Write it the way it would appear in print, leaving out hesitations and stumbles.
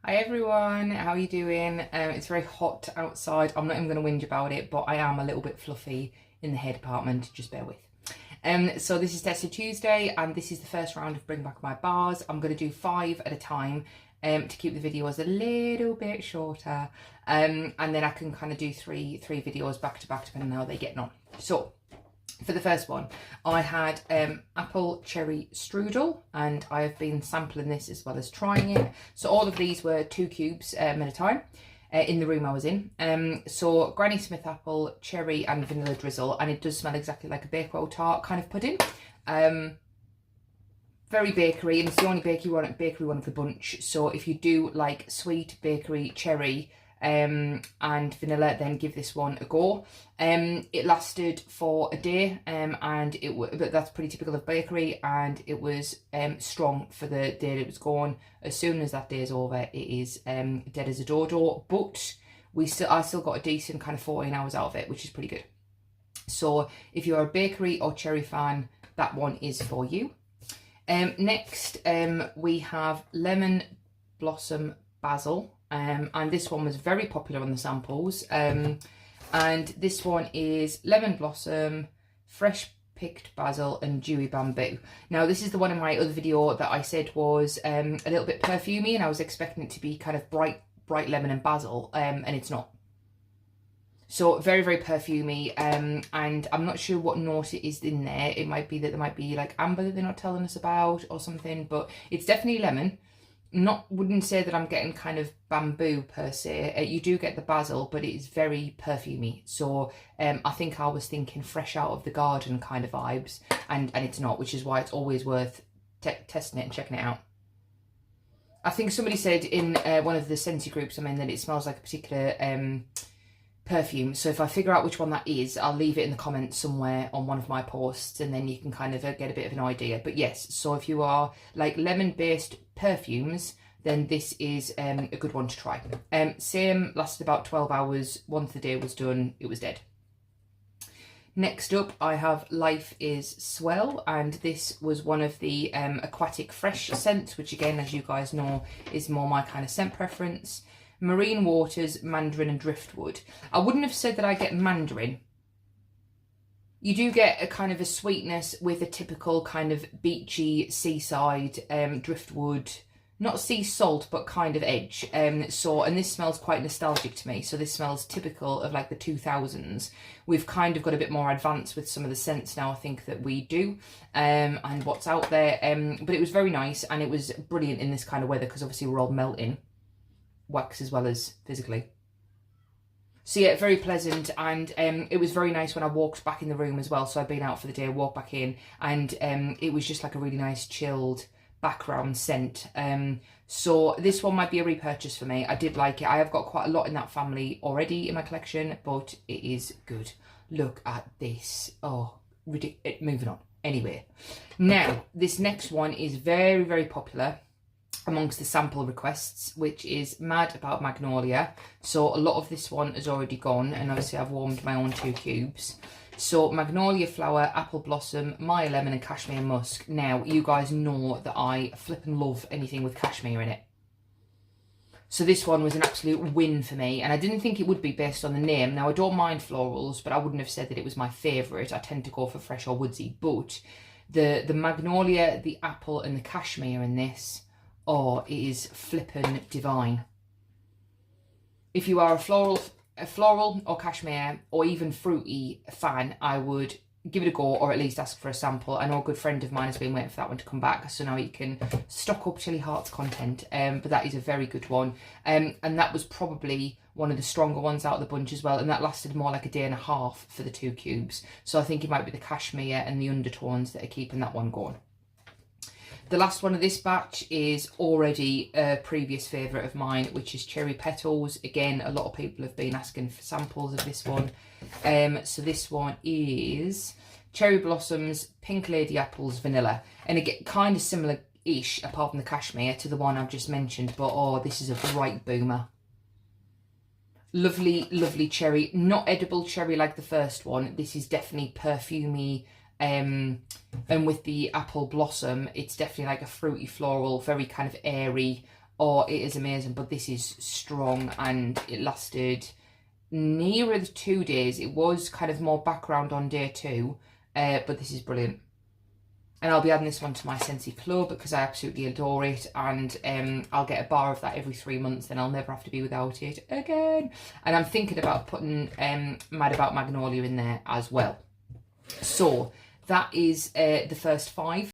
Hi everyone, how are you doing? It's very hot outside. I'm not even going to whinge about it, but I am a little bit fluffy in the hair department, just bear with. So this is Tester Tuesday, and this is the first round of Bring Back My Bars. I'm going to do 5 at a time to keep the videos a little bit shorter, and then I can kind of do three videos back to back depending on how they're getting on. So for the first one, I had apple cherry strudel, and I have been sampling this as well as trying it. So all of these were 2 cubes at a time in the room I was in. So Granny Smith apple, cherry and vanilla drizzle, and it does smell exactly like a Bakewell tart kind of pudding. Very bakery, and it's the only bakery one of the bunch. So if you do like sweet bakery cherry and vanilla, then give this one a go. It lasted for a day, but that's pretty typical of bakery, and it was strong for the day that it was gone. As soon as that day is over, it is dead as a dodo, but I still got a decent kind of 14 hours out of it, which is pretty good. So if you're a bakery or cherry fan, that one is for you. Next, we have lemon blossom basil. And this one was very popular on the samples. And this one is lemon blossom, fresh picked basil and dewy bamboo. Now this is the one in my other video that I said was a little bit perfumey, and I was expecting it to be kind of bright lemon and basil, and it's not. So very, very perfumey, and I'm not sure what note it is in there. It might be that there might be like amber that they're not telling us about or something, but it's definitely lemon. Wouldn't say that I'm getting kind of bamboo per se. You do get the basil, but it is very perfumey. So I think I was thinking fresh out of the garden kind of vibes, and it's not, which is why it's always worth testing it and checking it out. I think somebody said in one of the Scentsy groups I'm in that it smells like a particular perfume. So if I figure out which one that is, I'll leave it in the comments somewhere on one of my posts, and then you can kind of get a bit of an idea. But yes, so if you are like lemon-based perfumes, then this is a good one to try. Same, lasted about 12 hours. Once the day was done, it was dead. Next up, I have Life is Swell, and this was one of the aquatic fresh scents, which again, as you guys know, is more my kind of scent preference. Marine Waters, Mandarin and Driftwood. I wouldn't have said that I get mandarin. You do get a kind of a sweetness with a typical kind of beachy seaside driftwood, not sea salt, but kind of edge. And this smells quite nostalgic to me. So this smells typical of like the 2000s. We've kind of got a bit more advanced with some of the scents now, I think, that we do, and what's out there. But it was very nice, and it was brilliant in this kind of weather because obviously we're all melting. Wax as well as physically. So yeah, very pleasant, and it was very nice when I walked back in the room as well. So I'd been out for the day, walked back in, and it was just like a really nice chilled background scent. So this one might be a repurchase for me. I did like it. I have got quite a lot in that family already in my collection, but it is good. Look at this. Oh, ridiculous. Moving on. Anyway, now this next one is very, very popular amongst the sample requests, which is Mad About Magnolia. So a lot of this one has already gone, and obviously I've warmed my own 2 cubes. So Magnolia Flower, Apple Blossom, Maya Lemon and Cashmere Musk. Now you guys know that I flip and love anything with cashmere in it. So this one was an absolute win for me, and I didn't think it would be based on the name. Now I don't mind florals, but I wouldn't have said that it was my favourite. I tend to go for fresh or woodsy, but the Magnolia, the apple and the cashmere in this, oh, it is flippin' divine. If you are a floral or cashmere or even fruity fan, I would give it a go, or at least ask for a sample. I know a good friend of mine has been waiting for that one to come back, so now you can stock up Chilly Hearts content. But that is a very good one. And that was probably one of the stronger ones out of the bunch as well, and that lasted more like a day and a half for the 2 cubes. So I think it might be the cashmere and the undertones that are keeping that one going. The last one of this batch is already a previous favourite of mine, which is Cherry Petals. Again, a lot of people have been asking for samples of this one. So this one is Cherry Blossoms, Pink Lady Apples, Vanilla. And again, kind of similar-ish, apart from the cashmere, to the one I've just mentioned. But, oh, this is a bright boomer. Lovely, lovely cherry. Not edible cherry like the first one. This is definitely perfumey. And with the apple blossom, it's definitely like a fruity floral, very kind of airy, or it is amazing. But this is strong, and it lasted nearer the 2 days. It was kind of more background on day 2, but this is brilliant. And I'll be adding this one to my Scentsy club because I absolutely adore it. And I'll get a bar of that every 3 months, then I'll never have to be without it again. And I'm thinking about putting Mad About Magnolia in there as well. So that is the first 5.